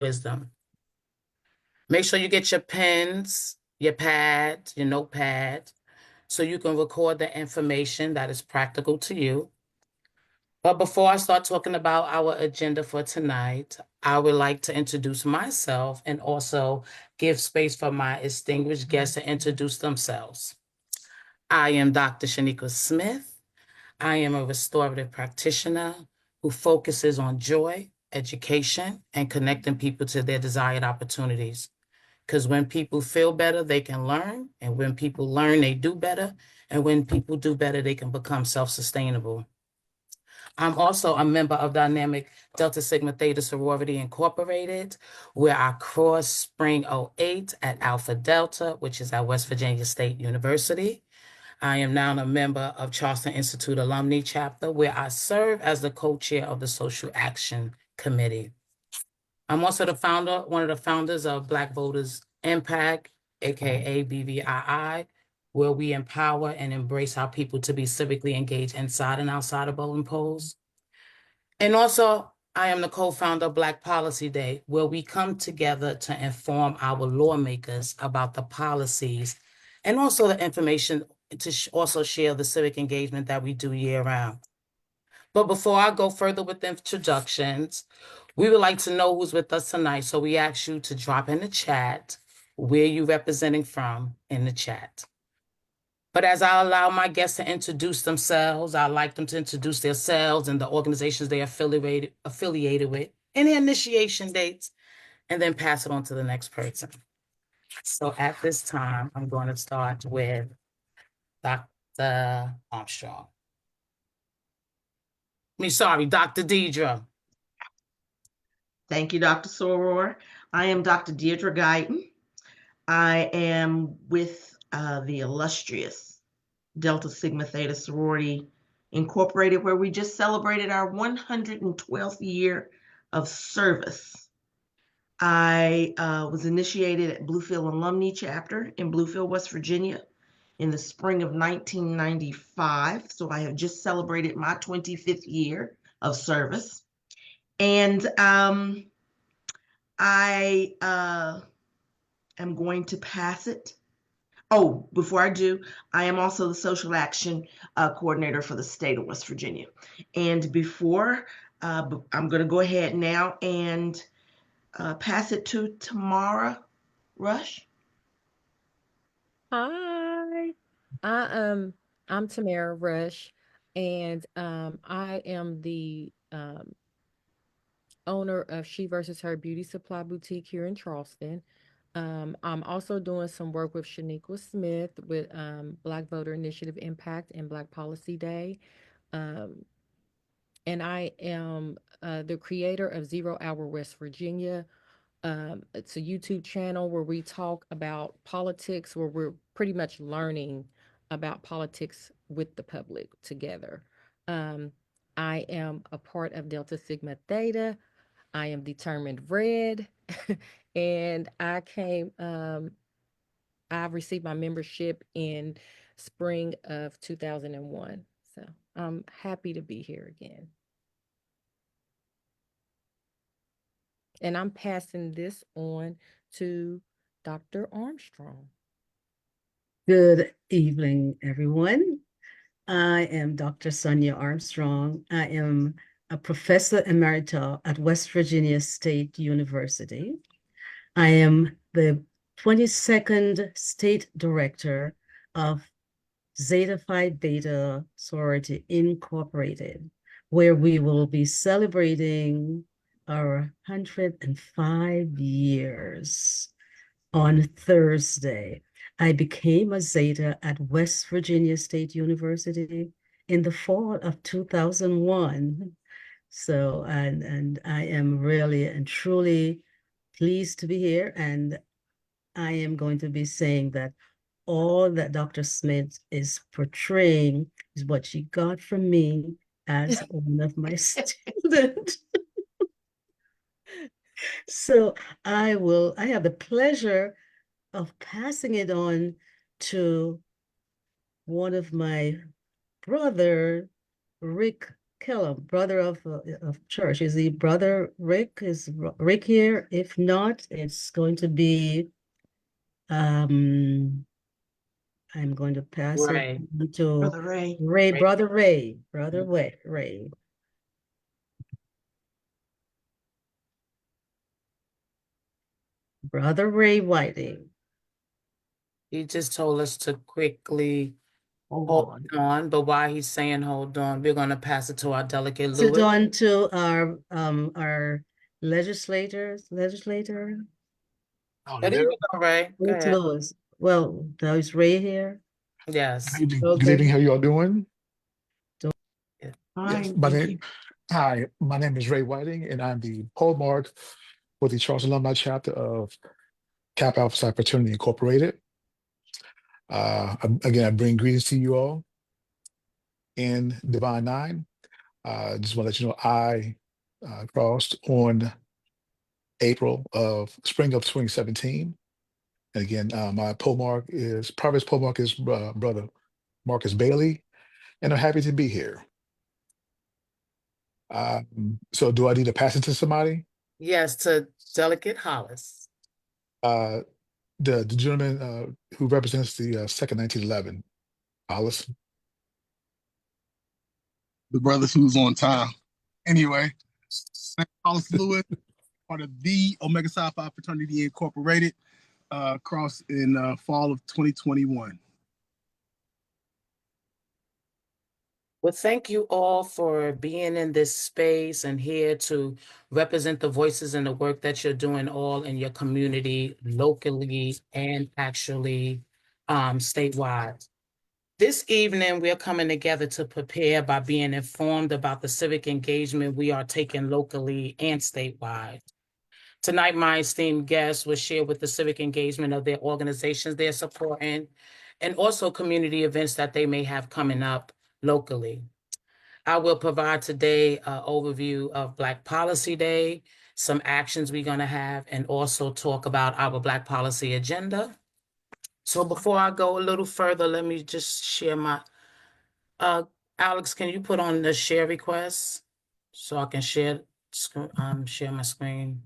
wisdom. Make sure you get your pens, your pad, your notepad, so you can record the information that is practical to you. But before I start talking about our agenda for tonight, I would like to introduce myself and also give space for my distinguished guests to introduce themselves. I am Dr. Shanika Smith. I am a restorative practitioner who focuses on joy, education, and connecting people to their desired opportunities. Because when people feel better, they can learn. And when people learn, they do better. And when people do better, they can become self-sustainable. I'm also a member of Dynamic Delta Sigma Theta Sorority Incorporated, where I cross Spring '08 at Alpha Delta, which is at West Virginia State University. I am now a member of Charleston Institute Alumni Chapter, where I serve as the co-chair of the Social Action Committee. I'm also one of the founders of Black Voters Impact, aka BVII, where we empower and embrace our people to be civically engaged inside and outside of voting polls. And also, I am the co-founder of Black Policy Day, where we come together to inform our lawmakers about the policies and also the information to also share the civic engagement that we do year round. But before I go further with the introductions, we would like to know who's with us tonight. So we ask you to drop in the chat where you representing from in the chat. But as I allow my guests to introduce themselves, I'd like them to introduce themselves and the organizations they are affiliated with, and their initiation dates, and then pass it on to the next person. So at this time, I'm going to start with Dr. Armstrong. Dr. Deidre. Thank you, Dr. Soror. I am Dr. Deirdre Guyton. I am with the illustrious Delta Sigma Theta Sorority Incorporated, where we just celebrated our 112th year of service. I was initiated at Bluefield Alumni Chapter in Bluefield, West Virginia in the spring of 1995. So I have just celebrated my 25th year of service. And I am going to pass it. Oh, before I do, I am also the social action coordinator for the state of West Virginia. And before, I'm going to go ahead now and pass it to Tamara Rush. Hi, I'm Tamara Rush, and I am the owner of She versus Her Beauty Supply Boutique here in Charleston. I'm also doing some work with Shaniqua Smith with Black Voter Initiative Impact and Black Policy Day. Um, and I am the creator of Zero Hour West Virginia. It's a YouTube channel where we talk about politics, where we're pretty much learning about politics with the public together. Um, I am a part of Delta Sigma Theta. I am determined red. And I received my membership in spring of 2001. So I'm happy to be here again. And I'm passing this on to Dr. Armstrong. Good evening, everyone. I am Dr. Sonia Armstrong. I am a professor emerita at West Virginia State University. I am the 22nd state director of Zeta Phi Beta Sorority Incorporated, where we will be celebrating our 105 years on Thursday. I became a Zeta at West Virginia State University in the fall of 2001. So, and I am really and truly pleased to be here. And I am going to be saying that all that Dr. Smith is portraying is what she got from me as one of my students. So I have the pleasure of passing it on to one of my brother, Rick Kellum, brother of church. Is he Brother Rick? Is Rick here? If not, it's going to be I'm going to pass it Right. to Brother Ray. Ray, Right. Brother Ray, Brother Ray. Brother Ray Whiting. He just told us to quickly Hold hold on. on, but while he's saying hold on, we're gonna pass it to our delegate Sit Lewis. on to our legislator. Oh, But there. here you go, Ray. Go It's ahead. Lewis. Well, now is Ray here? Yes. Good Okay. evening. How you all doing? Hi, Yes, my thank name. you. Hi, my name is Ray Whiting, and I'm the poll mark for the Charleston Alumni Chapter of Kappa Alpha Psi Fraternity Incorporated. Again, I bring greetings to you all in Divine Nine. Just want to let you know I crossed on spring of 2017. And again, my private poll mark is brother Marcus Bailey, and I'm happy to be here. So do I need to pass it to somebody? Yes, to Delegate Hollis. Uh, the gentleman who represents the second 1911, Hollis. The brothers who's on time. Anyway, Hollis Lewis, part of the Omega Psi Phi Fraternity Incorporated, crossed in fall of 2021. Well, thank you all for being in this space and here to represent the voices and the work that you're doing all in your community, locally, and actually statewide. This evening, we're coming together to prepare by being informed about the civic engagement we are taking locally and statewide. Tonight, my esteemed guests will share with the civic engagement of their organizations they're supporting and also community events that they may have coming up locally. I will provide today an overview of Black Policy Day, some actions we're going to have, and also talk about our Black Policy agenda. So before I go a little further, let me just share my, Alex, can you put on the share request so I can share my screen?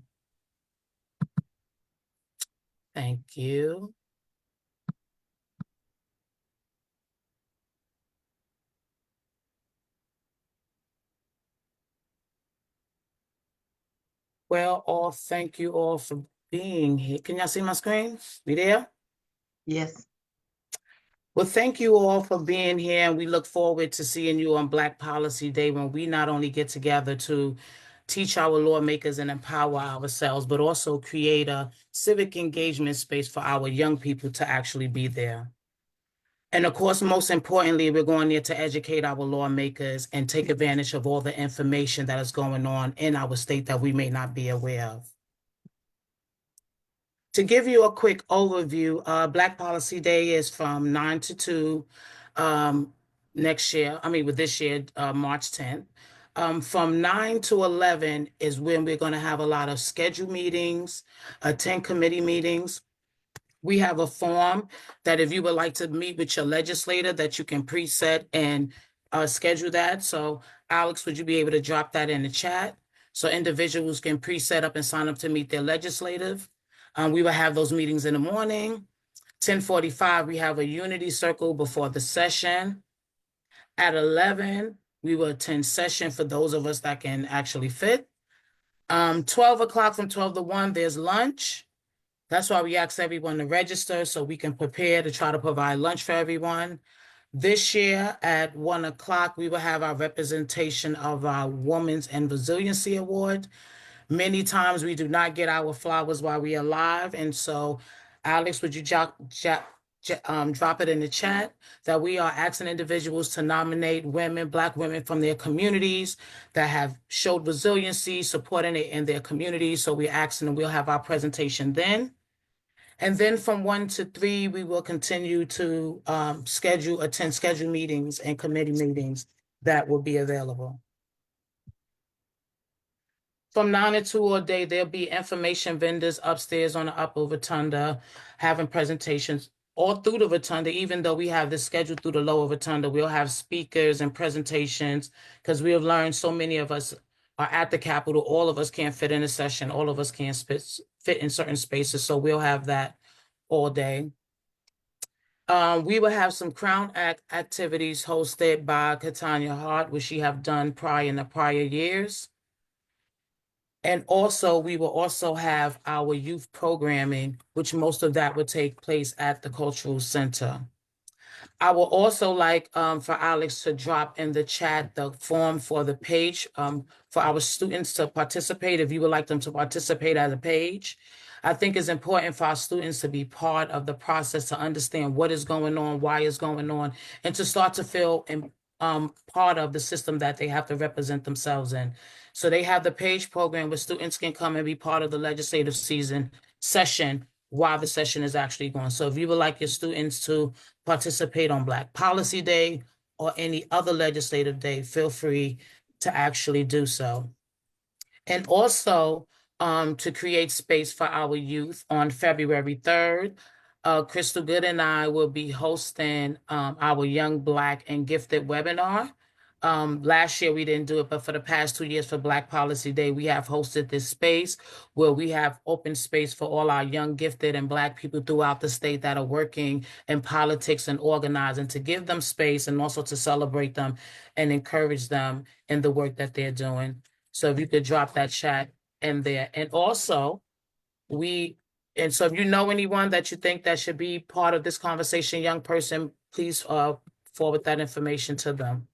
Thank you. Well, all thank you all for being here. Can y'all see my screen? We there? Yes. Well, thank you all for being here, and we look forward to seeing you on Black Policy Day when we not only get together to teach our lawmakers and empower ourselves, but also create a civic engagement space for our young people to actually be there. And of course, most importantly, we're going there to educate our lawmakers and take advantage of all the information that is going on in our state that we may not be aware of. To give you a quick overview, Black Policy Day is from 9 to 2 this year, March 10th. From 9 to 11 is when we're going to have a lot of scheduled meetings, attend committee meetings. We have a form that if you would like to meet with your legislator that you can preset and schedule that. So Alex, would you be able to drop that in the chat so individuals can preset up and sign up to meet their legislative? We will have those meetings in the morning. 10:45, we have a unity circle before the session. At 11, we will attend session for those of us that can actually fit. 12 o'clock from 12 to 1, there's lunch. That's why we ask everyone to register so we can prepare to try to provide lunch for everyone. This year at 1 o'clock, we will have our representation of our Women's and Resiliency Award. Many times we do not get our flowers while we are live. And so, Alex, would you drop it in the chat that we are asking individuals to nominate women, Black women from their communities that have showed resiliency, supporting it in their communities. So we're asking and we'll have our presentation then. And then from 1 to 3, we will continue to attend scheduled meetings and committee meetings that will be available. From 9 to 2 all day, there'll be information vendors upstairs on the upper rotunda having presentations all through the rotunda, even though we have this scheduled through the lower rotunda, we'll have speakers and presentations because we have learned so many of us are at the Capitol. All of us can't fit in a session. All of us can't fit in certain spaces. So we'll have that all day. We will have some Crown Act activities hosted by Katanya Hart, which she have done in the prior years. And also, we will also have our youth programming, which most of that will take place at the Cultural Center. I will also like for Alex to drop in the chat the form for the page for our students to participate. If you would like them to participate as a page, I think it's important for our students to be part of the process, to understand what is going on, why it's going on, and to start to feel part of the system that they have to represent themselves in. So they have the page program where students can come and be part of the legislative session while the session is actually going. So if you would like your students to participate on Black Policy Day or any other legislative day, feel free to actually do so. And also to create space for our youth on February 3rd, Crystal Good and I will be hosting our Young Black and Gifted webinar. Last year we didn't do it, but for the past 2 years for Black Policy Day, we have hosted this space where we have open space for all our young, gifted, and Black people throughout the state that are working in politics and organizing, to give them space and also to celebrate them and encourage them in the work that they're doing. So if you could drop that chat in there. And also, so if you know anyone that you think that should be part of this conversation, young person, please forward that information to them.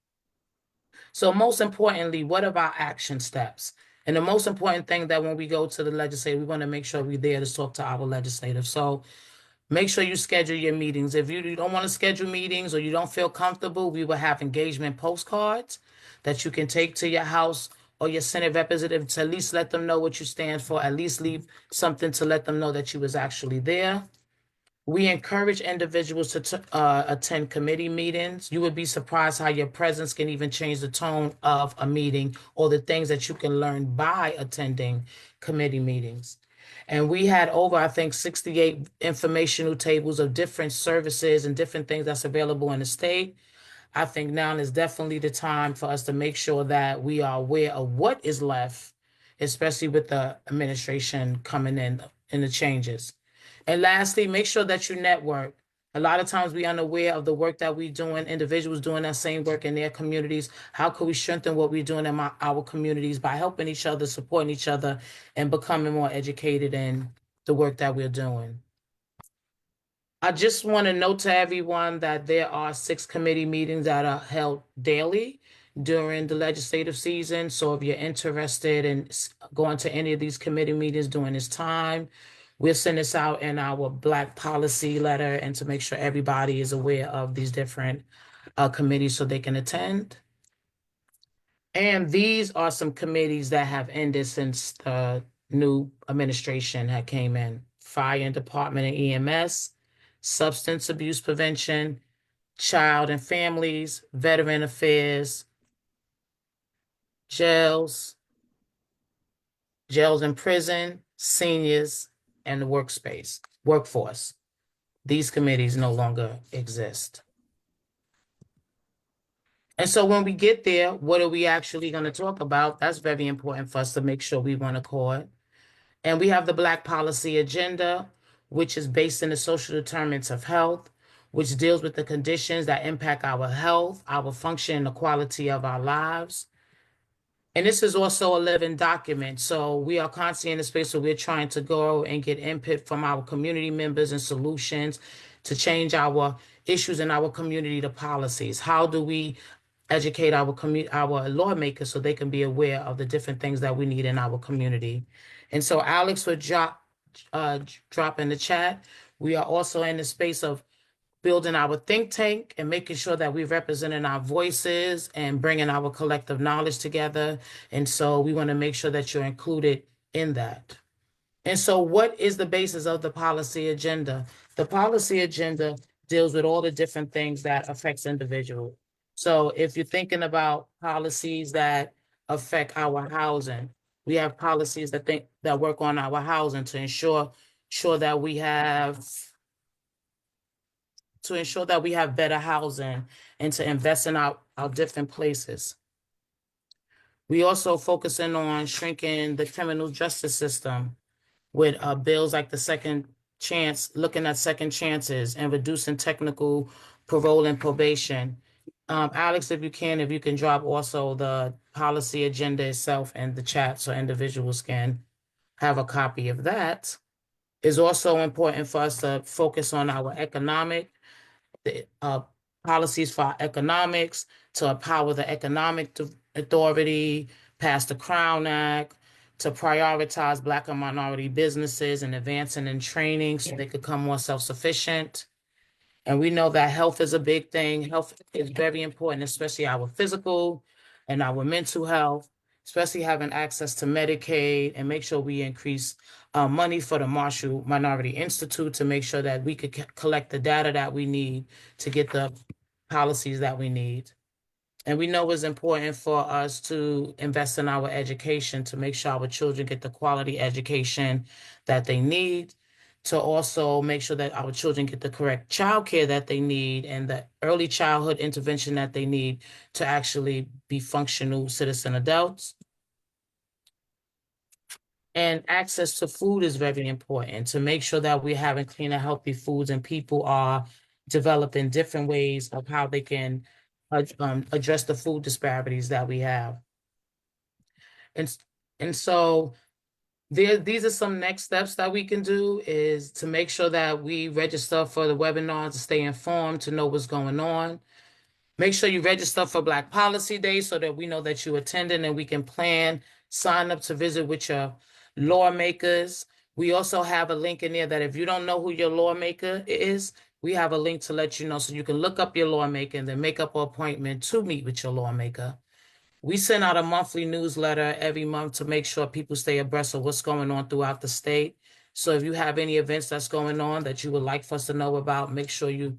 So most importantly, what are our action steps? And the most important thing that when we go to the legislature, we want to make sure we're there to talk to our legislative. So make sure you schedule your meetings. If you don't want to schedule meetings or you don't feel comfortable, we will have engagement postcards that you can take to your house or your Senate representative to at least let them know what you stand for, at least leave something to let them know that you was actually there. We encourage individuals to attend committee meetings. You would be surprised how your presence can even change the tone of a meeting or the things that you can learn by attending committee meetings. And we had over, I think, 68 informational tables of different services and different things that's available in the state. I think now is definitely the time for us to make sure that we are aware of what is left, especially with the administration coming in and the changes. And lastly, make sure that you network. A lot of times we are unaware of the work that we're doing, individuals doing that same work in their communities. How can we strengthen what we're doing in our communities by helping each other, supporting each other, and becoming more educated in the work that we're doing? I just want to note to everyone that there are 6 committee meetings that are held daily during the legislative season. So if you're interested in going to any of these committee meetings during this time, we'll send this out in our Black policy letter and to make sure everybody is aware of these different committees so they can attend. And these are some committees that have ended since the new administration had came in. Fire and Department and EMS, Substance Abuse Prevention, Child and Families, Veteran Affairs, jails and prison, seniors, and the workforce. These committees no longer exist. And so when we get there, what are we actually going to talk about? That's very important for us to make sure we want to accord. And we have the Black Policy Agenda, which is based in the social determinants of health, which deals with the conditions that impact our health, our function, and the quality of our lives. And this is also a living document. So we are constantly in a space where we're trying to go and get input from our community members and solutions to change our issues in our community to policies. How do we educate our lawmakers so they can be aware of the different things that we need in our community? And so Alex would drop in the chat. We are also in the space of building our think tank and making sure that we're representing our voices and bringing our collective knowledge together. And so we want to make sure that you're included in that. And so what is the basis of the policy agenda? The policy agenda deals with all the different things that affects individuals. So if you're thinking about policies that affect our housing, we have policies that work on our housing to ensure that we have to ensure that we have better housing and to invest in our different places. We also focusing on shrinking the criminal justice system with bills like the second chance, looking at second chances and reducing technical parole and probation. Alex, if you can drop also the policy agenda itself in the chat so individuals can have a copy of that. It's also important for us to focus on our policies for our economics, to empower the economic authority, pass the Crown Act, to prioritize Black and minority businesses and advancing in training so they could become more self-sufficient. And we know that health is a big thing. Health is very important, especially our physical and our mental health, especially having access to Medicaid, and make sure we increase money for the Marshall Minority Institute to make sure that we could collect the data that we need to get the policies that we need. And we know it's important for us to invest in our education to make sure our children get the quality education that they need, to also make sure that our children get the correct childcare that they need and the early childhood intervention that they need to actually be functional citizen adults. And access to food is very important to make sure that we're having clean and healthy foods and people are developing different ways of how they can address the food disparities that we have. And so these are some next steps that we can do is to make sure that we register for the webinars to stay informed, to know what's going on. Make sure you register for Black Policy Day so that we know that you're attending and we can plan, sign up to visit with your lawmakers. We also have a link in there that if you don't know who your lawmaker is, we have a link to let you know so you can look up your lawmaker and then make up an appointment to meet with your lawmaker. We send out a monthly newsletter every month to make sure people stay abreast of what's going on throughout the state. So if you have any events that's going on that you would like for us to know about, make sure you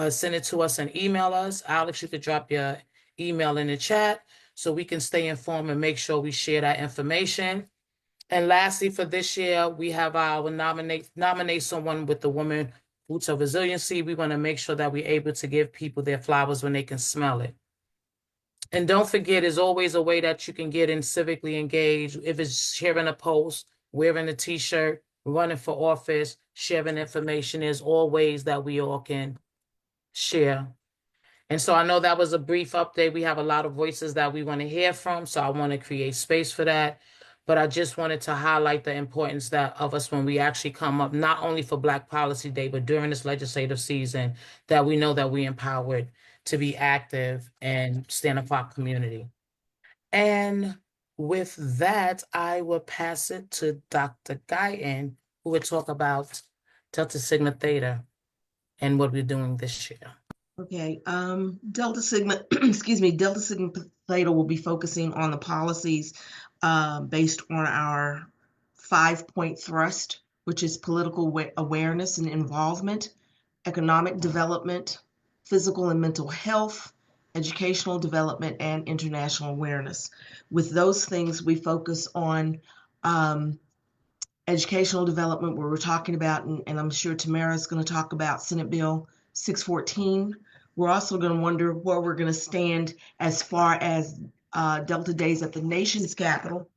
send it to us and email us. Alex, you could drop your email in the chat so we can stay informed and make sure we share that information. And lastly, for this year, we have our nominate someone with the Women Roots of Resiliency. We want to make sure that we're able to give people their flowers when they can smell it. And don't forget, there's always a way that you can get in civically engaged. If it's sharing a post, wearing a t-shirt, running for office, sharing information, there's all ways that we all can share. And so I know that was a brief update. We have a lot of voices that we want to hear from, so I want to create space for that. But I just wanted to highlight the importance of us when we actually come up, not only for Black Policy Day, but during this legislative season, that we know that we're empowered to be active and stand up for our community. And with that, I will pass it to Dr. Guyton, who will talk about Delta Sigma Theta and what we're doing this year. Okay, Delta Sigma, excuse me, Delta Sigma Theta will be focusing on the policies based on our 5-point thrust, which is political awareness and involvement, economic development, physical and mental health, educational development, and international awareness. With those things, we focus on educational development, where we're talking about, and I'm sure Tamara is going to talk about Senate Bill 614. We're also going to wonder where we're going to stand as far as Delta Days at the nation's capital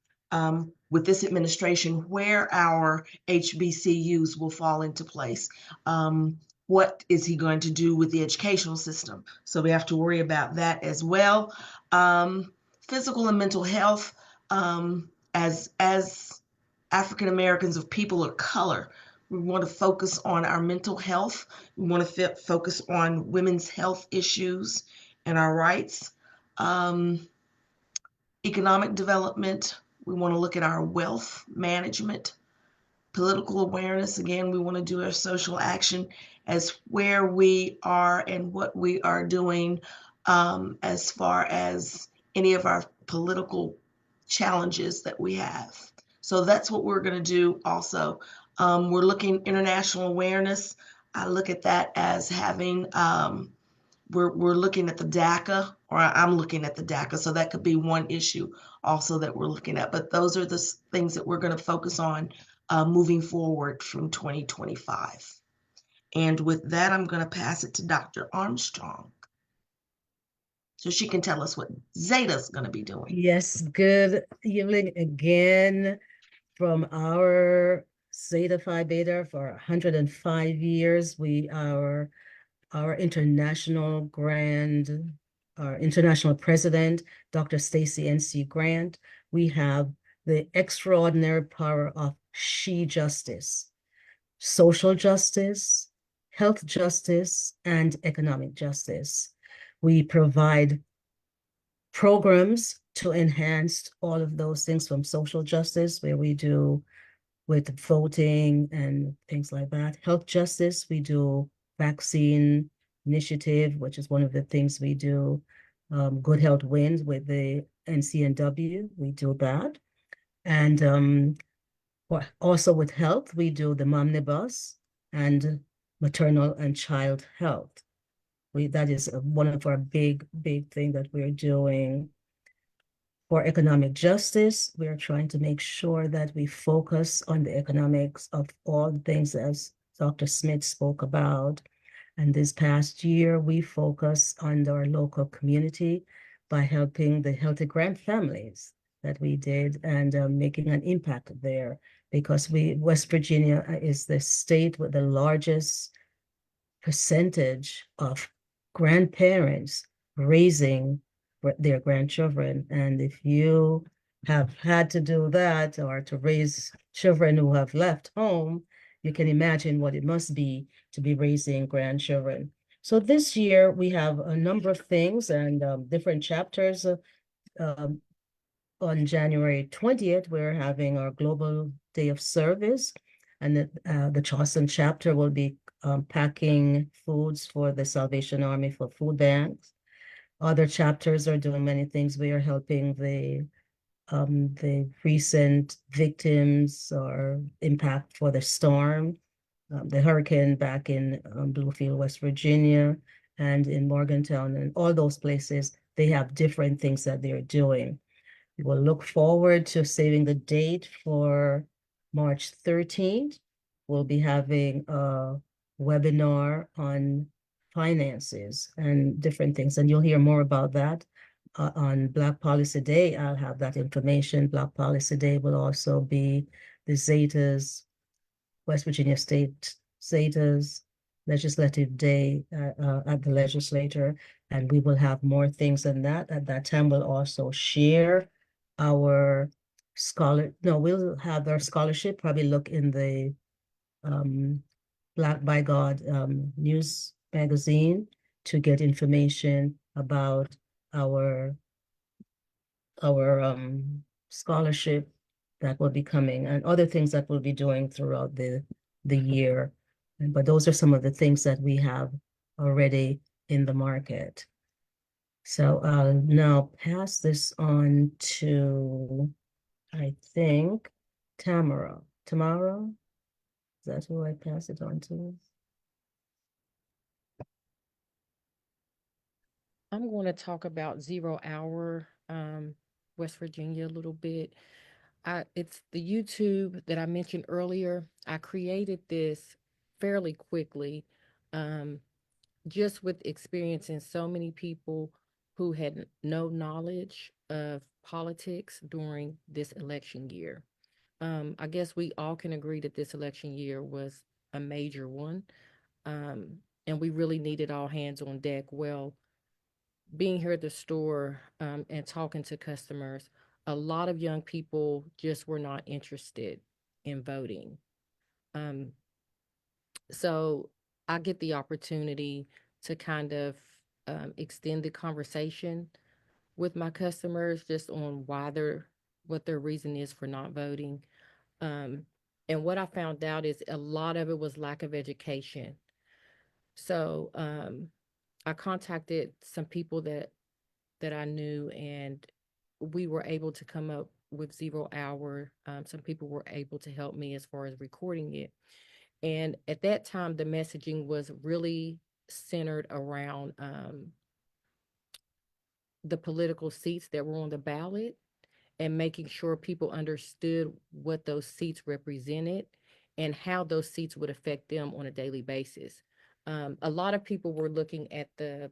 with this administration, where our HBCUs will fall into place. What is he going to do with the educational system? So we have to worry about that as well. Physical and mental health, as African Americans of people of color, we want to focus on our mental health. We want to focus on women's health issues and our rights. Economic development, we want to look at our wealth management. Political awareness, again, we want to do our social action as where we are and what we are doing as far as any of our political challenges that we have. So that's what we're going to do also. We're looking international awareness. I look at that as having, we're looking at the DACA, or I'm looking at the DACA. So that could be one issue also that we're looking at. But those are the things that we're going to focus on moving forward from 2025. And with that, I'm going to pass it to Dr. Armstrong so she can tell us what Zeta's going to be doing. Yes, good evening again from our Zeta Phi Beta for 105 years. We are our international our international president, Dr. Stacy N.C. Grant. We have the extraordinary power of She Justice, social justice, health justice, and economic justice. We provide programs to enhance all of those things, from social justice, where we do with voting and things like that. Health justice, we do vaccine initiative, which is one of the things we do. Good Health Wins with the NCNW, we do that. And also with health, we do the Momnibus and maternal and child health. That is one of our big thing that we're doing. For economic justice, we're trying to make sure that we focus on the economics of all the things as Dr. Smith spoke about. And this past year, we focused on our local community by helping the Healthy Grant families that we did, and making an impact there, because West Virginia is the state with the largest percentage of grandparents raising their grandchildren. And if you have had to do that, or to raise children who have left home, you can imagine what it must be to be raising grandchildren. So this year we have a number of things and different chapters. On January 20th, we're having our Global Day of Service, and the Charleston chapter will be packing foods for the Salvation Army for food banks. Other chapters are doing many things. We are helping the recent victims or impact for the storm, the hurricane back in Bluefield, West Virginia, and in Morgantown, and all those places. They have different things that they're doing. We will look forward to saving the date for March 13th. We'll be having a webinar on finances and different things, and you'll hear more about that on Black Policy Day. I'll have that information. Black Policy Day will also be the Zetas, West Virginia State Zetas Legislative Day at the legislature, and we will have more things than that. At that time, we'll also share our we'll have our scholarship, probably look in the Black by God news magazine to get information about our scholarship that will be coming, and other things that we'll be doing throughout the year. But those are some of the things that we have already in the market. So I'll now pass this on to, I think, Tamara. Tamara? Is that who I pass it on to? I'm going to talk about 0 Hour West Virginia a little bit. It's the YouTube that I mentioned earlier. I created this fairly quickly, just with experiencing so many people who had no knowledge of politics during this election year. I guess we all can agree that this election year was a major one, and we really needed all hands on deck. Well, being here at the store and talking to customers, a lot of young people just were not interested in voting. Um, so I get the opportunity to kind of extend the conversation with my customers just on what their reason is for not voting. Um, and what I found out is a lot of it was lack of education. So I contacted some people that I knew, and we were able to come up with 0 Hour. Some people were able to help me as far as recording it. And at that time, the messaging was really centered around the political seats that were on the ballot, and making sure people understood what those seats represented, and how those seats would affect them on a daily basis. A lot of people were looking at the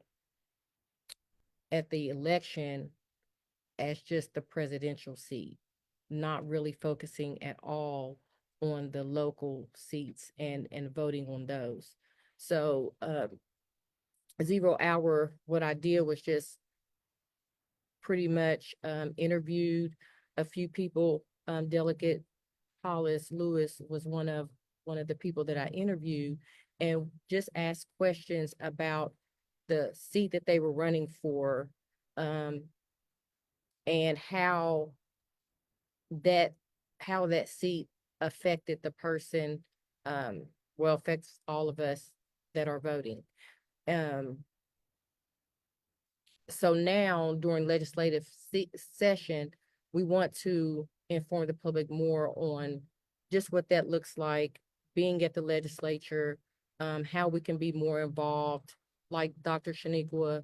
election as just the presidential seat, not really focusing at all on the local seats and voting on those. So 0 hour, what I did was just pretty much interviewed a few people. Delegate Hollis Lewis was one of the people that I interviewed, and just asked questions about the seat that they were running for, and how that seat affected the person, well, affects all of us that are voting. So now during legislative session, we want to inform the public more on just what that looks like, being at the legislature, how we can be more involved, like Dr. Shaniqua,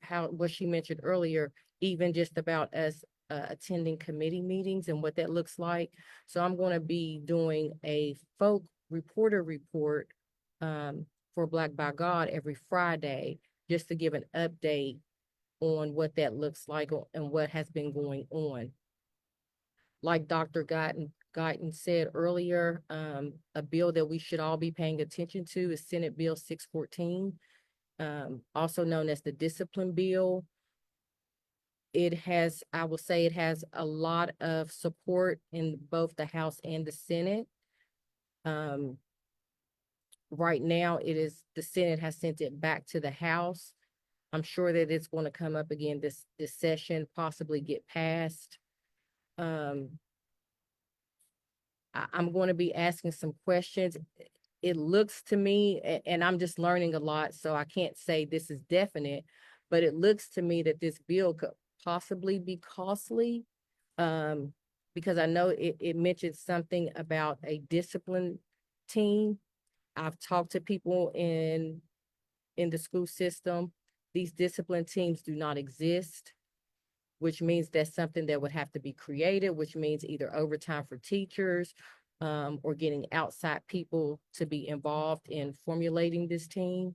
how what she mentioned earlier, even just about us attending committee meetings and what that looks like. So I'm going to be doing a folk reporter report for Black by God every Friday, just to give an update on what that looks like and what has been going on. Like Dr. Guyton said earlier, a bill that we should all be paying attention to is Senate Bill 614, also known as the discipline bill. It has, I will say, it has a lot of support in both the House and the Senate. Right now, the Senate has sent it back to the House. I'm sure that it's going to come up again this session, possibly get passed. I'm going to be asking some questions. It looks to me, and I'm just learning a lot, so I can't say this is definite, but it looks to me that this bill could possibly be costly, because I know it mentions something about a discipline team. I've talked to people in the school system. These discipline teams do not exist, which means that's something that would have to be created, which means either overtime for teachers, or getting outside people to be involved in formulating this team.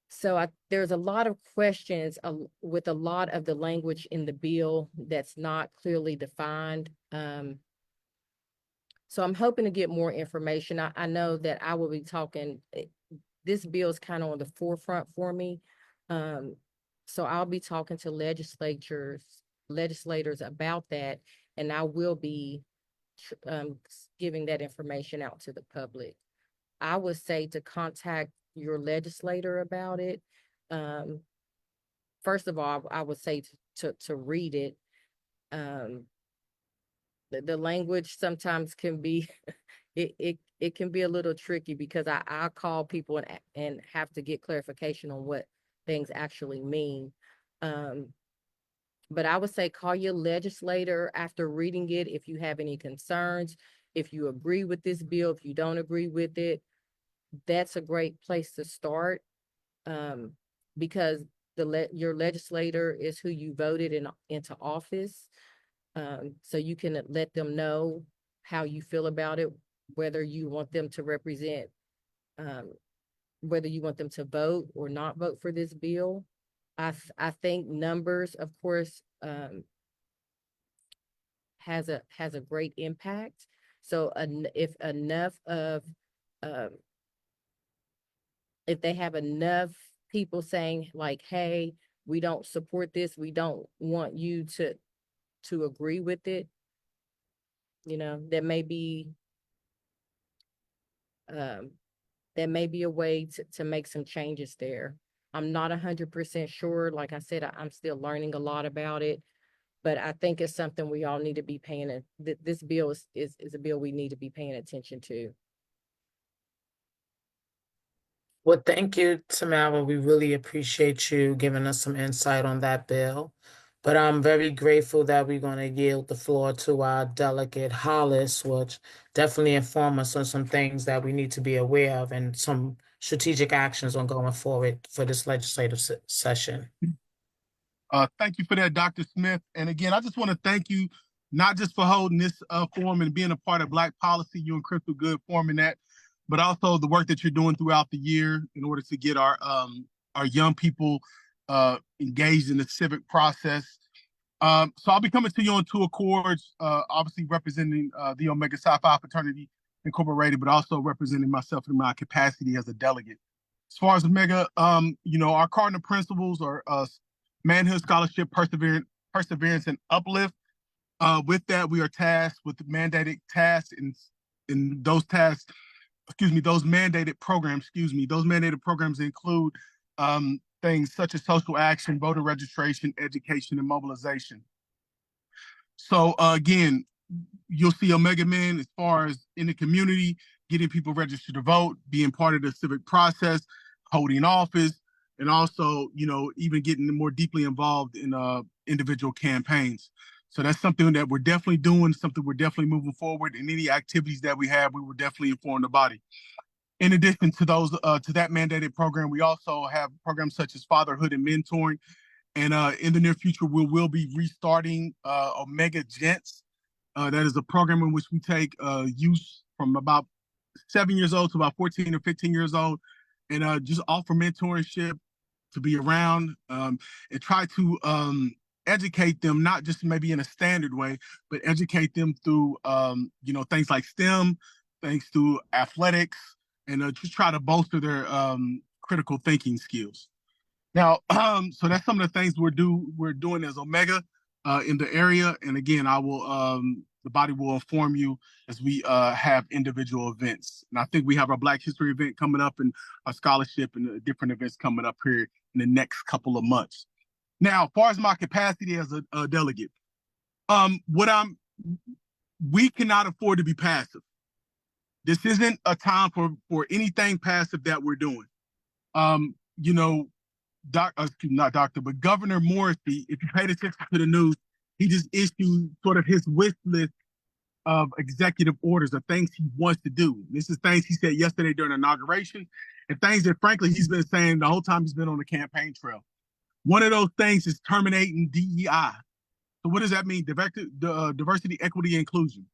So there's a lot of questions with a lot of the language in the bill that's not clearly defined. So I'm hoping to get more information. I know that I will be talking, this bill is kind of on the forefront for me. So I'll be talking to legislators about that, and I will be giving that information out to the public. I would say to contact your legislator about it. First of all, I would say to read it. The language sometimes can be, it can be a little tricky, because I call people and have to get clarification on what things actually mean. But I would say call your legislator after reading it if you have any concerns, if you agree with this bill, if you don't agree with it. That's a great place to start, because your legislator is who you voted into office. So you can let them know how you feel about it, whether you want them to represent, whether you want them to vote or not vote for this bill. I think numbers, of course, has a great impact. So if enough of, if they have enough people saying like, hey, we don't support this, we don't want you to agree with it, that may be a way to make some changes there. I'm not 100% sure. Like I said, I'm still learning a lot about it, but I think it's something we all need to be paying. This bill is a bill we need to be paying attention to. Well, thank you, Tamara. We really appreciate you giving us some insight on that bill. But I'm very grateful that we're going to yield the floor to our delegate Hollis, which definitely inform us on some things that we need to be aware of and some strategic actions on going forward for this legislative session. Thank you for that, Dr. Smith. And again, I just want to thank you not just for holding this forum and being a part of Black Policy, you and Crystal Good forming that, but also the work that you're doing throughout the year in order to get our young people engaged in the civic process. So I'll be coming to you on 2 accords, obviously representing the Omega Psi Phi Fraternity Incorporated, but also representing myself in my capacity as a delegate. As far as Omega, our cardinal principles are manhood, scholarship, perseverance, and uplift. With that, we are tasked with the mandated tasks, and those tasks, those mandated programs, those mandated programs include things such as social action, voter registration, education, and mobilization. So again, you'll see Omega Men as far as in the community, getting people registered to vote, being part of the civic process, holding office, and also, even getting more deeply involved in individual campaigns. So that's something that we're definitely doing, something we're definitely moving forward. In any activities that we have, we will definitely inform the body. In addition to those, to that mandated program, we also have programs such as fatherhood and mentoring. And in the near future, we will be restarting Omega Gents. That is a program in which we take youth from about 7 years old to about 14 or 15 years old, and just offer mentorship, to be around, and try to educate them, not just maybe in a standard way, but educate them through things like STEM, things through athletics, and just try to bolster their critical thinking skills. Now, so that's some of the things we're doing as Omega in the area. And again, the body will inform you as we have individual events. And I think we have our Black History event coming up, and a scholarship, and different events coming up here in the next couple of months. Now, as far as my capacity as a delegate, we cannot afford to be passive. This isn't a time for anything passive that we're doing. But Governor Morrisey, if you paid attention to the news, he just issued sort of his wish list of executive orders of things he wants to do. This is things he said yesterday during the inauguration, and things that, frankly, he's been saying the whole time he's been on the campaign trail. One of those things is terminating DEI. So what does that mean? Diversity, equity, inclusion.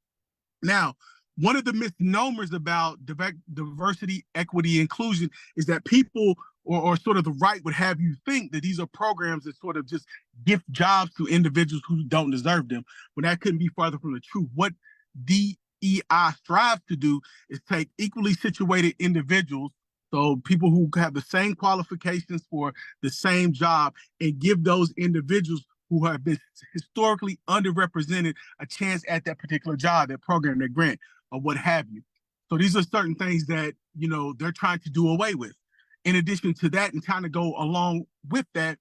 Now, one of the misnomers about diversity, equity, inclusion is that people or sort of the right would have you think that these are programs that sort of just gift jobs to individuals who don't deserve them, when that couldn't be farther from the truth. What DEI strives to do is take equally situated individuals, so people who have the same qualifications for the same job, and give those individuals who have been historically underrepresented a chance at that particular job, that program, that grant, or what have you. So these are certain things that, they're trying to do away with. In addition to that, and kind of go along with that,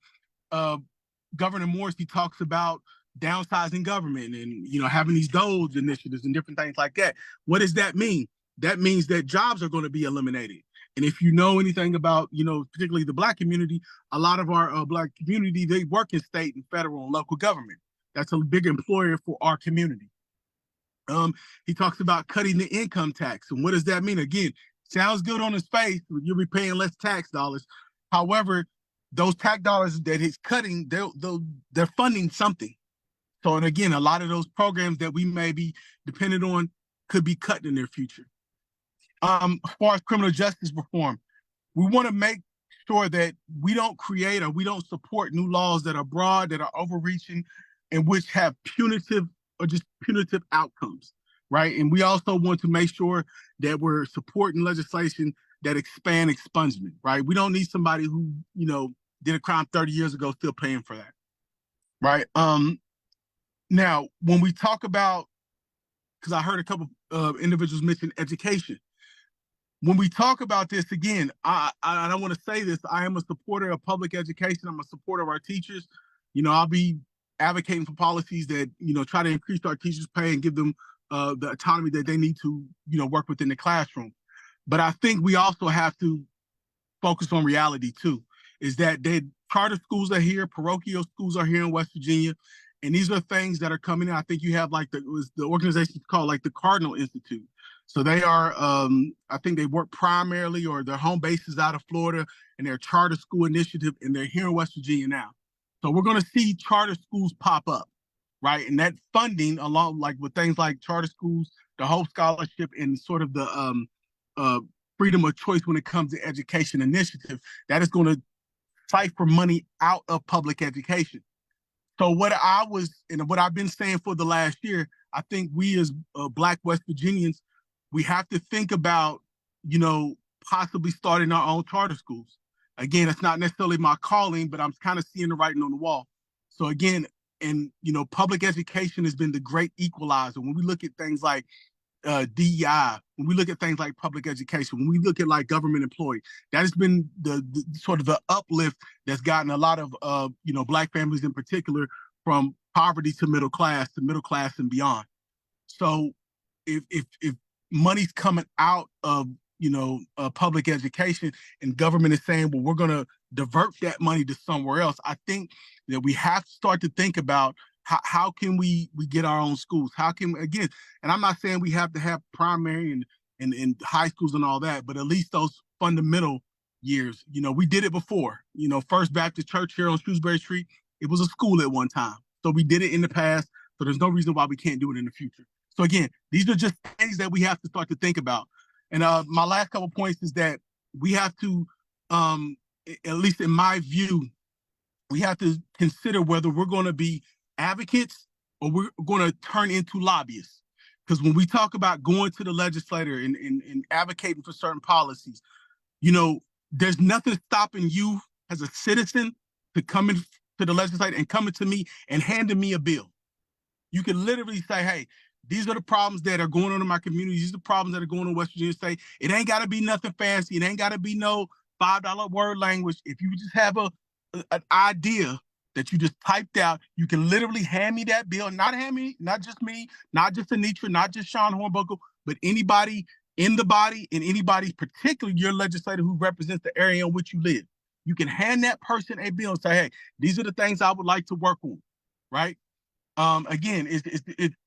Governor Morrisey talks about downsizing government and, having these DOGE initiatives and different things like that. What does that mean? That means that jobs are going to be eliminated. And if you know anything about, particularly the Black community, a lot of our Black community, they work in state and federal and local government. That's a big employer for our community. He talks about cutting the income tax. And what does that mean? Again, sounds good on his face. You'll be paying less tax dollars. However, those tax dollars that he's cutting, they're funding something. So, and again, a lot of those programs that we may be dependent on could be cut in their future. As far as criminal justice reform, we want to make sure that we don't create or we don't support new laws that are broad, that are overreaching, and which have punitive outcomes, right? And we also want to make sure that we're supporting legislation that expand expungement, right? We don't need somebody who, did a crime 30 years ago still paying for that, right? Now, when we talk about, because I heard a couple of individuals mention education. When we talk about this, again, I want to say this, I am a supporter of public education. I'm a supporter of our teachers. I'll be advocating for policies that, try to increase our teachers' pay and give them the autonomy that they need to, work within the classroom. But I think we also have to focus on reality too, is that charter schools are here, parochial schools are here in West Virginia, and these are things that are coming in. I think you have the organization called the Cardinal Institute. So they are, I think they work primarily, or their home base is out of Florida, and they're a charter school initiative, and they're here in West Virginia now. So we're going to see charter schools pop up. right? And that funding, along like with things like charter schools, the Hope Scholarship, and sort of the freedom of choice when it comes to education initiative, that is going to fight for money out of public education. So what I've been saying for the last year, I think we as Black West Virginians, we have to think about, possibly starting our own charter schools. Again, it's not necessarily my calling, but I'm kind of seeing the writing on the wall. So again, and public education has been the great equalizer. When we look at things like DEI, when we look at things like public education, when we look at like government employee, that has been the sort of the uplift that's gotten a lot of Black families in particular from poverty to middle class and beyond. So if money's coming out of public education and government is saying, well, we're going to divert that money to somewhere else, I think that we have to start to think about how can we get our own schools? How can, again, and I'm not saying we have to have primary and high schools and all that, but at least those fundamental years, we did it before. First Baptist Church here on Shrewsbury Street, it was a school at one time. So we did it in the past. So there's no reason why we can't do it in the future. So again, these are just things that we have to start to think about. And my last couple points is that we have to, at least in my view, we have to consider whether we're going to be advocates or we're going to turn into lobbyists. Because when we talk about going to the legislator and advocating for certain policies, there's nothing stopping you as a citizen to come in to the legislature and coming to me and handing me a bill. You can literally say, hey, these are the problems that are going on in my community. These are the problems that are going on in West Virginia State. It ain't got to be nothing fancy. It ain't got to be no $5 word language. If you just have an idea that you just typed out, you can literally hand me that bill. Not just me, not just Anitra, not just Sean Hornbuckle, but anybody in the body and anybody, particularly your legislator who represents the area in which you live. You can hand that person a bill and say, hey, these are the things I would like to work on, right? Again, it's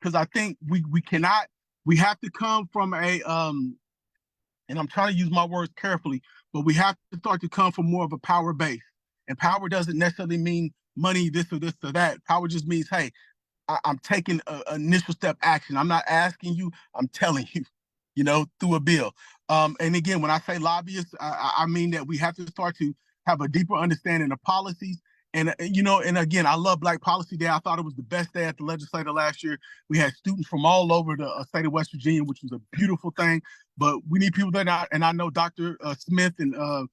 because I think we have to come from a, and I'm trying to use my words carefully, but we have to start to come from more of a power base. And power doesn't necessarily mean money, this or that. Power just means, hey, I'm taking an initial step action. I'm not asking you, I'm telling you, through a bill. And again, when I say lobbyists, I mean that we have to start to have a deeper understanding of policies. And, and again, I love Black Policy Day. I thought it was the best day at the legislature last year. We had students from all over the state of West Virginia, which was a beautiful thing. But we need people there, and I know Dr. Smith and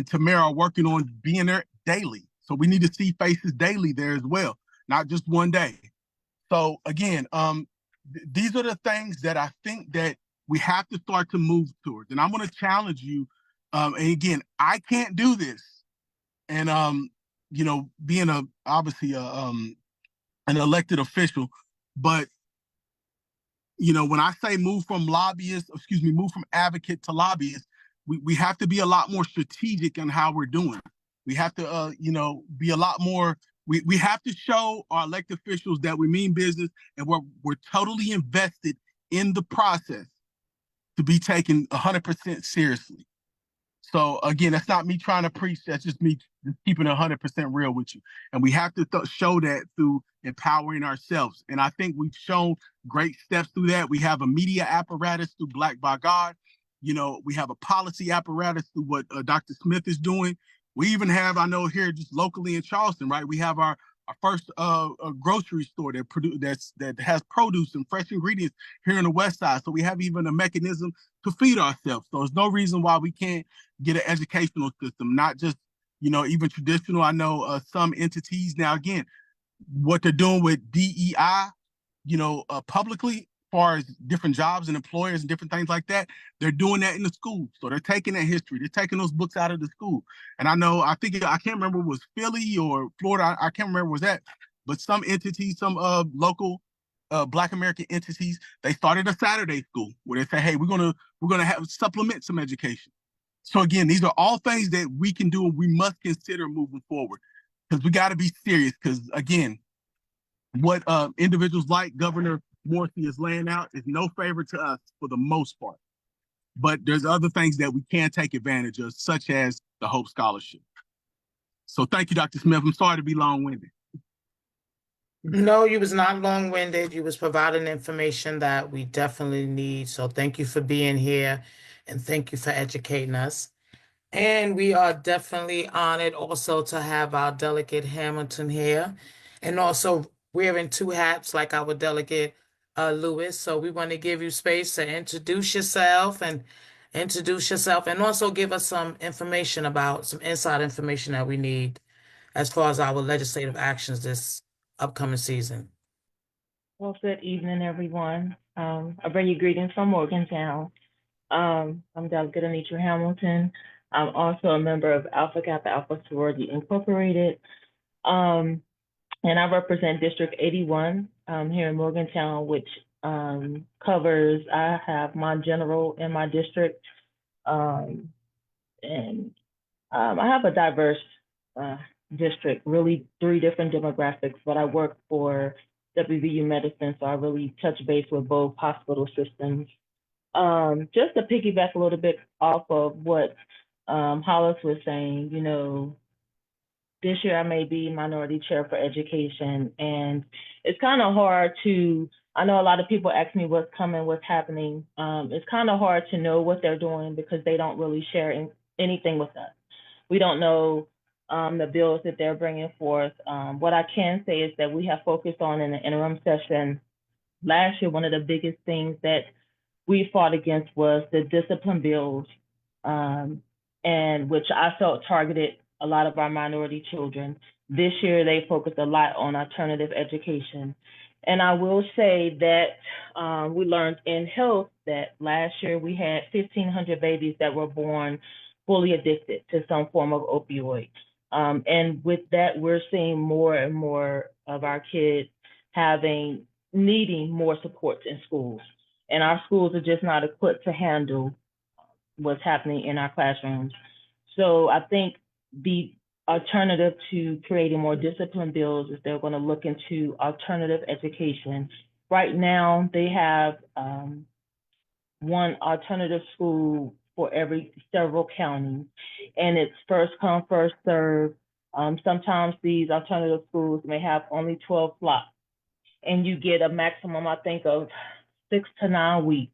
Tamara are working on being there daily. So we need to see faces daily there as well, not just one day. So again, these are the things that I think that we have to start to move towards. And I'm going to challenge you. And again, I can't do this. And being obviously an elected official, but when I say move from advocate to lobbyist, we have to be a lot more strategic in how we're doing. We have to be a lot more. We have to show our elected officials that we mean business and we're totally invested in the process to be taken 100% seriously. So again, that's not me trying to preach. That's just me just keeping 100% real with you. And we have to show that through empowering ourselves. And I think we've shown great steps through that. We have a media apparatus through Black by God. We have a policy apparatus through what Dr. Smith is doing. We even have, I know here just locally in Charleston, right? We have our first grocery store that has produce and fresh ingredients here in the West Side. So we have even a mechanism to feed ourselves. So there's no reason why we can't get an educational system, not just, even traditional. I know some entities now, again, what they're doing with DEI, publicly, as far as different jobs and employers and different things like that, they're doing that in the schools. So they're taking that history, they're taking those books out of the school. And I can't remember it was Philly or Florida, I can't remember was that, but some entities, some local Black American entities, they started a Saturday school where they say, hey, we're gonna have supplement some education. So again, these are all things that we can do and we must consider moving forward, because we got to be serious. Because again, what individuals like Governor Morphy is laying out is no favor to us for the most part. But there's other things that we can take advantage of, such as the Hope Scholarship. So thank you, Dr. Smith. I'm sorry to be long-winded. No, you was not long-winded. You was providing information that we definitely need. So thank you for being here and thank you for educating us. And we are definitely honored also to have our delegate Hamilton here and also wearing two hats like our delegate Lewis. So we want to give you space to introduce yourself and also give us some information about some inside information that we need as far as our legislative actions this upcoming season. Well, good evening, everyone. I bring you greetings from Morgantown. I'm Delegate Anitra Hamilton. I'm also a member of Alpha Kappa Alpha Sorority Incorporated. And I represent District 81 here in Morgantown, which covers, I have my general in my district. And I have a diverse district, really 3 different demographics, but I work for WVU Medicine, so I really touch base with both hospital systems. Just to piggyback a little bit off of what Hollis was saying, you know, this year I may be minority chair for education, and it's kind of hard to, I know a lot of people ask me what's coming, what's happening. It's kind of hard to know what they're doing because they don't really share anything with us. We don't know the bills that they're bringing forth. What I can say is that we have focused on in the interim session last year, one of the biggest things that we fought against was the discipline bills, and which I felt targeted a lot of our minority children. This year, they focused a lot on alternative education. And I will say that we learned in health that last year we had 1,500 babies that were born fully addicted to some form of opioid. And with that, we're seeing more and more of our kids needing more supports in schools. And our schools are just not equipped to handle what's happening in our classrooms. So I think the alternative to creating more discipline bills is they're going to look into alternative education. Right now, they have one alternative school for every several counties, and it's first come, first serve. Sometimes these alternative schools may have only 12 slots, and you get a maximum, I think, of 6 to 9 weeks.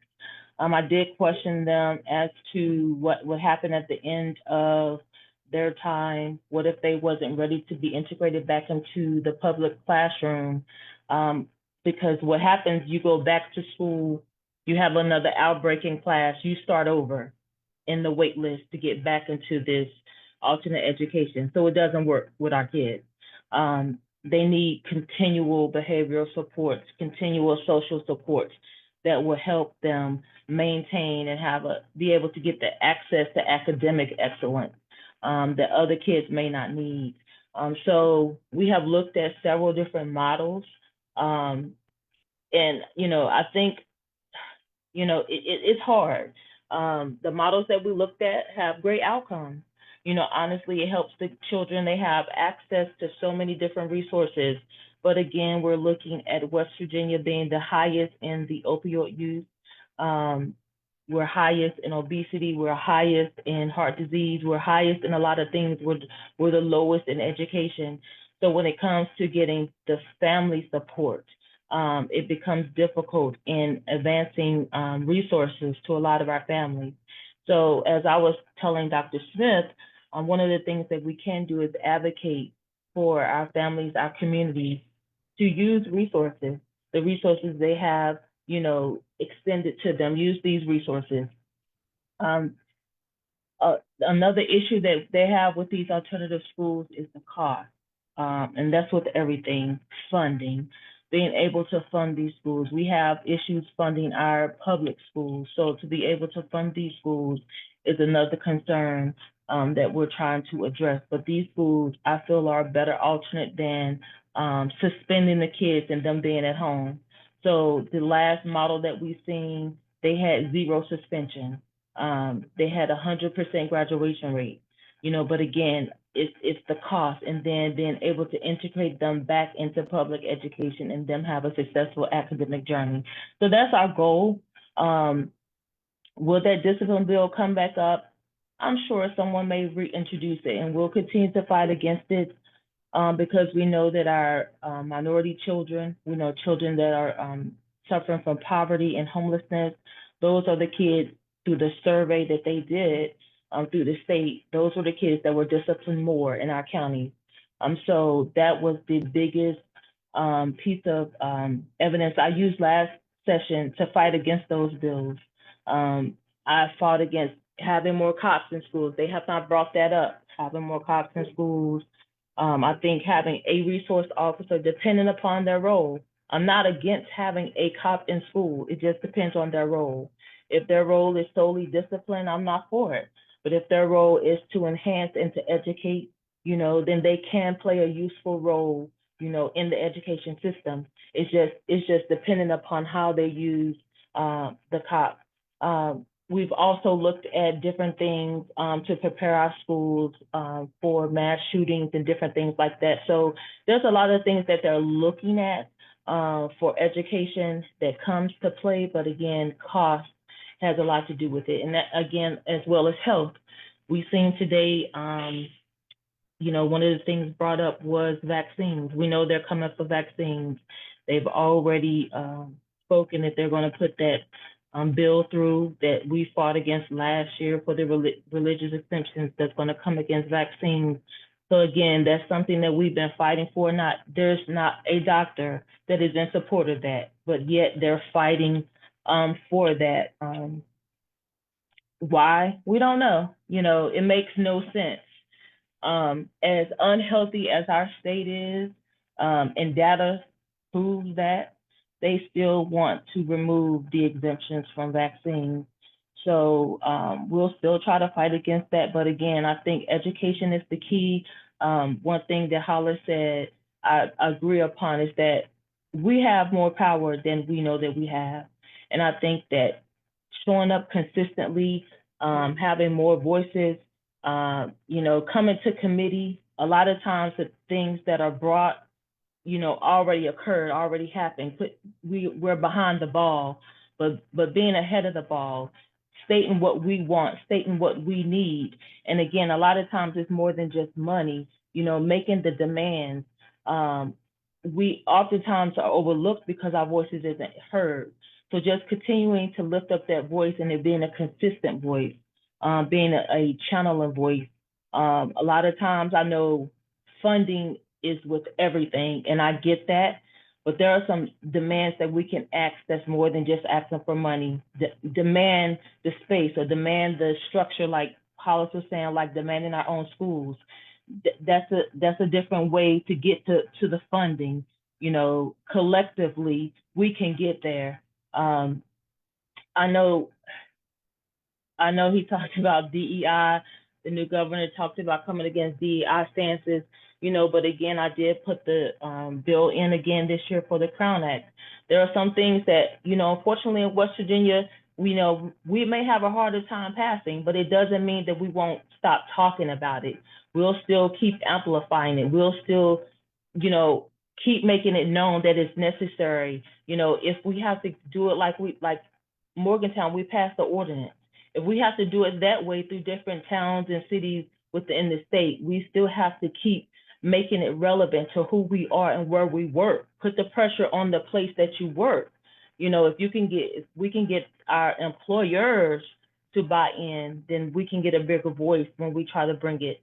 I did question them as to what would happen at the end of their time. What if they wasn't ready to be integrated back into the public classroom? Because what happens, you go back to school, you have another outbreak in class, you start over in the wait list to get back into this alternate education. So it doesn't work with our kids. They need continual behavioral supports, continual social supports that will help them maintain and be able to get the access to academic excellence that other kids may not need. So we have looked at several different models. And, you know, I think, you know, it's hard. The models that we looked at have great outcomes. You know, honestly, it helps the children. They have access to so many different resources. But again, we're looking at West Virginia being the highest in the opioid use. We're highest in obesity. We're highest in heart disease. We're highest in a lot of things. We're the lowest in education. So when it comes to getting the family support, it becomes difficult in advancing resources to a lot of our families. So as I was telling Dr. Smith, one of the things that we can do is advocate for our families, our communities, to use resources, the resources they have, you know, extended to them, use these resources. Another issue that they have with these alternative schools is the cost. And that's with everything, funding, being able to fund these schools. We have issues funding our public schools. So to be able to fund these schools is another concern that we're trying to address. But these schools, I feel, are a better alternate than suspending the kids and them being at home. So the last model that we've seen, they had 0 suspension. They had 100% graduation rate, you know, but again, it's the cost, and then being able to integrate them back into public education and them have a successful academic journey. So that's our goal. Will that discipline bill come back up? I'm sure someone may reintroduce it, and we'll continue to fight against it. because we know that our minority children, we know children that are suffering from poverty and homelessness, those are the kids through the survey that they did through the state, those were the kids that were disciplined more in our county. So that was the biggest piece of evidence I used last session to fight against those bills. I fought against having more cops in schools. They have not brought that up, having more cops in schools. I think having a resource officer depending upon their role. I'm not against having a cop in school. It just depends on their role. If their role is solely discipline, I'm not for it. But if their role is to enhance and to educate, you know, then they can play a useful role, you know, in the education system. It's just dependent upon how they use the cop. We've also looked at different things to prepare our schools for mass shootings and different things like that. So there's a lot of things that they're looking at for education that comes to play, but again, cost has a lot to do with it. And that, again, as well as health. We've seen today, you know, one of the things brought up was vaccines. We know they're coming for vaccines. They've already spoken that they're going to put that bill through that we fought against last year for the religious exemptions that's going to come against vaccines. So again, that's something that we've been fighting for. There's not a doctor that is in support of that, but yet they're fighting for that. Why? We don't know. You know, it makes no sense. As unhealthy as our state is, and data proves that, they still want to remove the exemptions from vaccines. So we'll still try to fight against that. But again, I think education is the key. One thing that Hollis said, I agree upon, is that we have more power than we know that we have. And I think that showing up consistently, having more voices, you know, coming to committee, a lot of times the things that are brought, you know, already occurred, already happened. We're behind the ball, but being ahead of the ball, stating what we want, stating what we need. And again, a lot of times it's more than just money, you know, making the demands. We oftentimes are overlooked because our voices isn't heard. So just continuing to lift up that voice and it being a consistent voice, being a channeling voice. A lot of times I know funding is with everything, and I get that, but there are some demands that we can ask that's more than just asking for money. Demand the space or demand the structure, like Hollis was saying, like demanding our own schools. That's a different way to get to the funding. You know, collectively we can get there. I know he talked about DEI. The new governor talked about coming against DEI stances, you know, but again, I did put the bill in again this year for the Crown Act. There are some things that, you know, unfortunately in West Virginia, we know we may have a harder time passing, but it doesn't mean that we won't stop talking about it. We'll still keep amplifying it. We'll still, you know, keep making it known that it's necessary. You know, if we have to do it like Morgantown, we passed the ordinance. If we have to do it that way through different towns and cities within the state, we still have to keep making it relevant to who we are and where we work. Put the pressure on the place that you work. You know, if we can get our employers to buy in, then we can get a bigger voice when we try to bring it,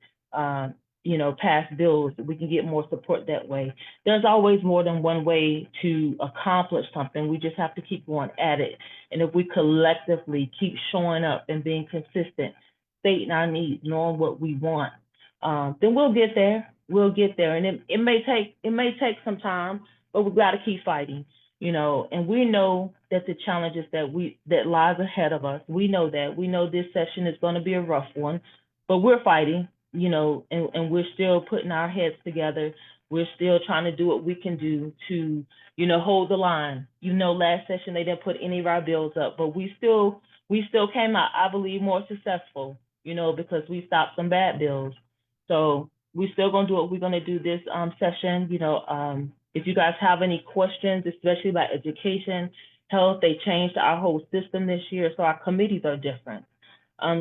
you know, pass bills. We can get more support that way. There's always more than one way to accomplish something. We just have to keep going at it. And if we collectively keep showing up and being consistent, stating our needs, knowing what we want, then we'll get there. We'll get there. And it may take some time, but we've got to keep fighting, you know, and we know that the challenges that lies ahead of us, we know that. We know this session is going to be a rough one, but we're fighting, you know, and we're still putting our heads together. We're still trying to do what we can do to, you know, hold the line. You know, last session they didn't put any of our bills up, but we still came out, I believe, more successful, you know, because we stopped some bad bills. So we're still gonna do what we're gonna do this session. You know, if you guys have any questions, especially about education, health, they changed our whole system this year, so our committees are different.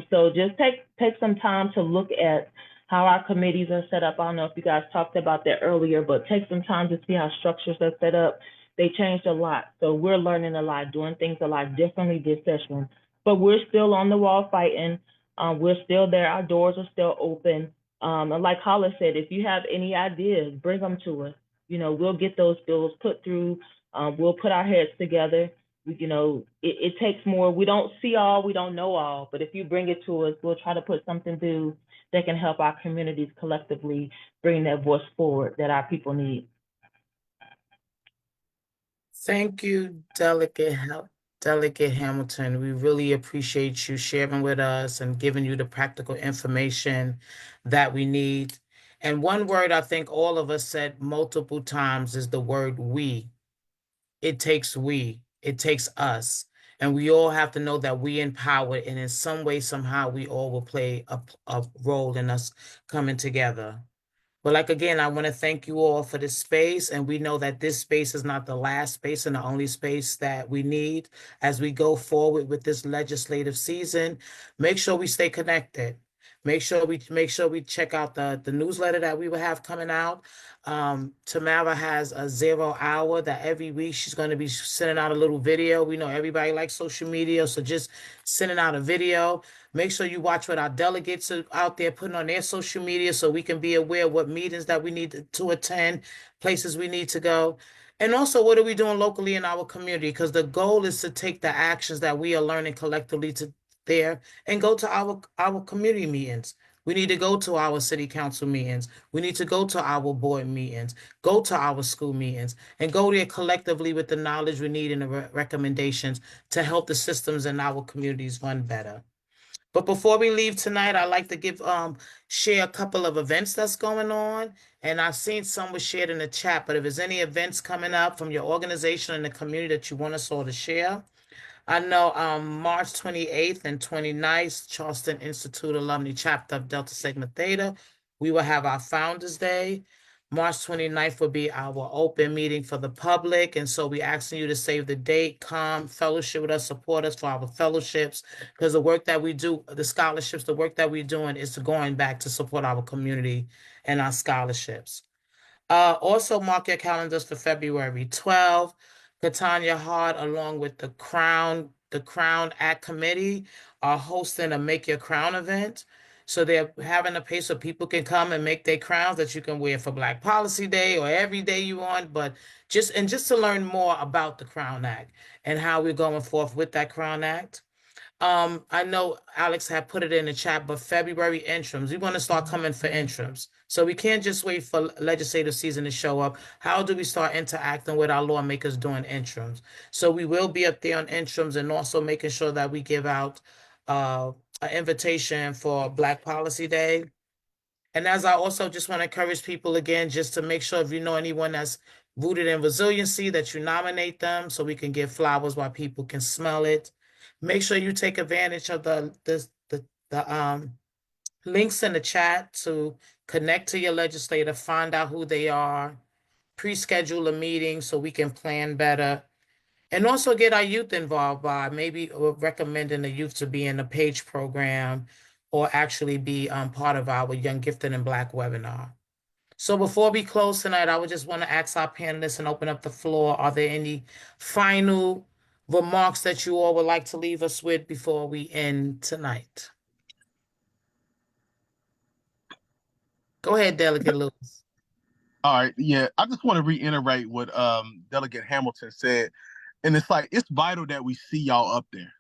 So just take some time to look at how our committees are set up. I don't know if you guys talked about that earlier, but take some time to see how structures are set up. They changed a lot. So we're learning a lot, doing things a lot differently this session. But we're still on the wall fighting. We're still there. Our doors are still open. And like Hollis said, if you have any ideas, bring them to us. You know, we'll get those bills put through. We'll put our heads together. You know, it takes more. We don't see all, we don't know all. But if you bring it to us, we'll try to put something through that can help our communities collectively bring that voice forward that our people need. Thank you, Delegate Hamilton. We really appreciate you sharing with us and giving you the practical information that we need. And one word I think all of us said multiple times is the word we. It takes we, it takes us. And we all have to know that we empowered, and in some way, somehow, we all will play a role in us coming together. But like again, I want to thank you all for this space, and we know that this space is not the last space and the only space that we need as we go forward with this legislative season. Make sure we stay connected. Make sure we check out the newsletter that we will have coming out. Tamara has a 0 hour that every week she's going to be sending out a little video. We know everybody likes social media, so just sending out a video. Make sure you watch what our delegates are out there putting on their social media so we can be aware of what meetings that we need to attend, places we need to go. And also, what are we doing locally in our community? Because the goal is to take the actions that we are learning collectively to there and go to our community meetings. We need to go to our city council meetings. We need to go to our board meetings, go to our school meetings, and go there collectively with the knowledge we need and the recommendations to help the systems in our communities run better. But before we leave tonight, I'd like to share a couple of events that's going on. And I've seen some were shared in the chat, but if there's any events coming up from your organization and the community that you want us all to share, I know March 28th and 29th, Charleston Institute Alumni Chapter of Delta Sigma Theta, we will have our Founders Day. March 29th will be our open meeting for the public. And so we asking you to save the date, come, fellowship with us, support us for our fellowships, because the work that we do, the scholarships, the work that we're doing is going back to support our community and our scholarships. Also mark your calendars for February 12th. Katanya Hart, along with the Crown Act Committee, are hosting a Make Your Crown event. So they're having a place so people can come and make their crowns that you can wear for Black Policy Day or every day you want, but just to learn more about the Crown Act and how we're going forth with that Crown Act. I know Alex had put it in the chat, but February interims, we want to start coming for interims. So we can't just wait for legislative season to show up. How do we start interacting with our lawmakers doing interims? So we will be up there on interims and also making sure that we give out an invitation for Black Policy Day. And as I also just want to encourage people again, just to make sure if you know anyone that's rooted in resiliency, that you nominate them so we can give flowers while people can smell it. Make sure you take advantage of the links in the chat to connect to your legislator, find out who they are, pre-schedule a meeting so we can plan better, and also get our youth involved by maybe recommending the youth to be in the PAGE program or actually be part of our Young Gifted and Black webinar. So before we close tonight, I would just want to ask our panelists and open up the floor. Are there any final remarks that you all would like to leave us with before we end tonight? Go ahead, Delegate Lewis. All right, yeah, I just want to reiterate what Delegate Hamilton said, and it's like it's vital that we see y'all up there.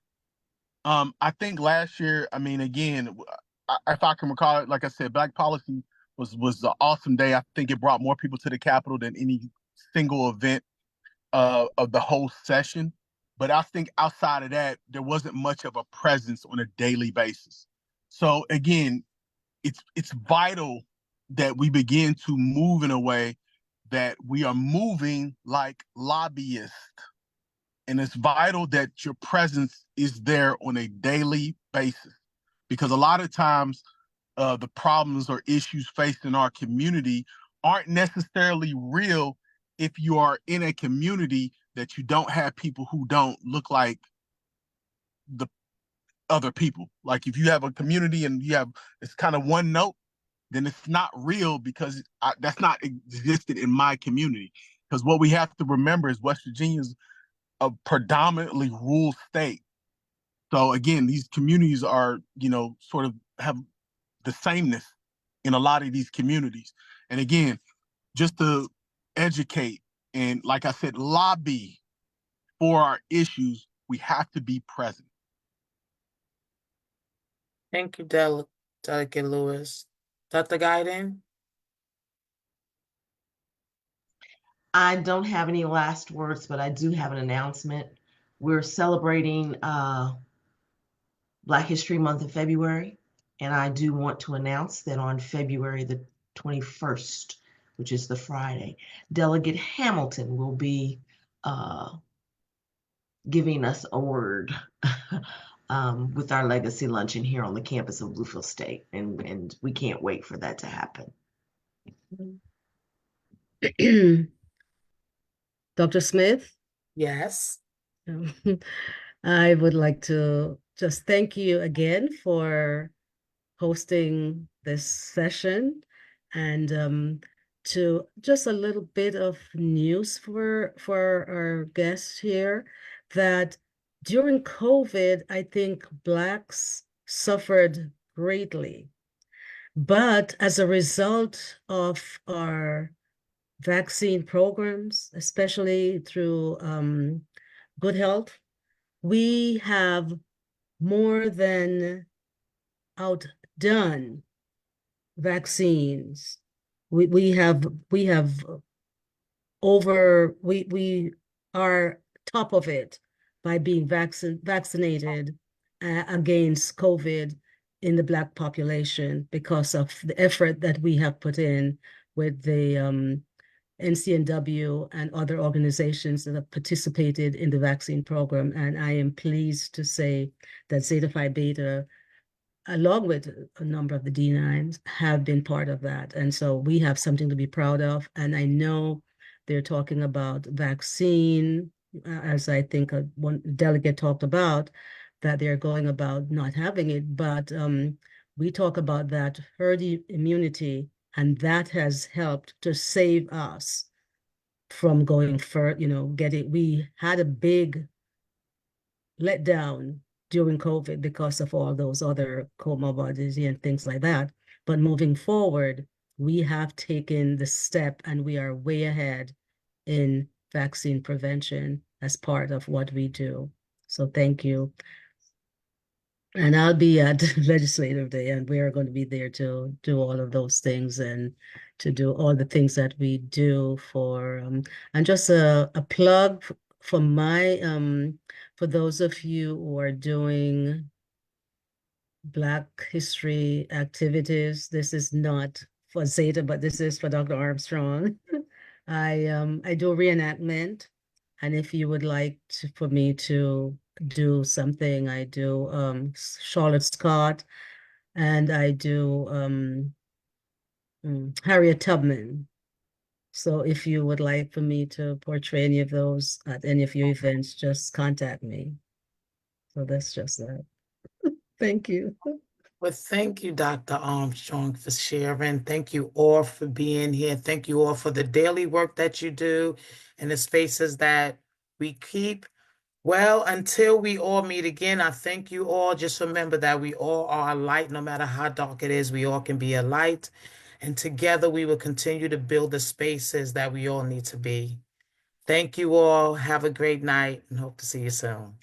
I think last year, I mean, again, if I can recall it, like I said, Black Policy was an awesome day. I think it brought more people to the Capitol than any single event of the whole session. But I think outside of that, there wasn't much of a presence on a daily basis. So again, it's vital that we begin to move in a way that we are moving like lobbyists. And it's vital that your presence is there on a daily basis, because a lot of times the problems or issues faced in our community aren't necessarily real if you are in a community that you don't have people who don't look like the other people. Like if you have a community and you have, it's kind of one note, then it's not real because that's not existed in my community. Because what we have to remember is West Virginia is a predominantly rural state. So again, these communities are, sort of have the sameness in a lot of these communities. And again, just to educate and, like I said, lobby for our issues, we have to be present. Thank you, Delegate Lewis. Dr. Guyton? I don't have any last words, but I do have an announcement. We're celebrating Black History Month in February, and I do want to announce that on February the 21st, which is the Friday, Delegate Hamilton will be giving us a word with our legacy luncheon here on the campus of Bluefield State, and we can't wait for that to happen. Dr. Smith? Yes. I would like to just thank you again for hosting this session, and to just a little bit of news for our guests here, that during COVID, I think Blacks suffered greatly. But as a result of our vaccine programs, especially through Good Health, we have more than outdone vaccines. We are top of it by being vaccinated against COVID in the Black population because of the effort that we have put in with the NCNW and other organizations that have participated in the vaccine program. And I am pleased to say that Zeta Phi Beta, along with a number of the D9s, have been part of that. And so we have something to be proud of. And I know they're talking about vaccine, as I think one delegate talked about, that they're going about not having it. But we talk about that herd immunity, and that has helped to save us from going we had a big letdown during COVID because of all those other comorbidities and things like that. But moving forward, we have taken the step and we are way ahead in vaccine prevention as part of what we do. So thank you. And I'll be at Legislative Day, and we are going to be there to do all of those things and to do all the things that we do for, and just a plug for for those of you who are doing Black history activities. This is not for Zeta, but this is for Dr. Armstrong. I do reenactment, and if you would like for me to do something, I do Charlotte Scott, and I do Harriet Tubman. So if you would like for me to portray any of those at any of your events, just contact me. So that's just that. Thank you. Well, thank you, Dr. Armstrong, for sharing. Thank you all for being here. Thank you all for the daily work that you do and the spaces that we keep. Well, until we all meet again, I thank you all. Just remember that we all are a light, no matter how dark it is, we all can be a light. And together we will continue to build the spaces that we all need to be. Thank you all. Have a great night and hope to see you soon.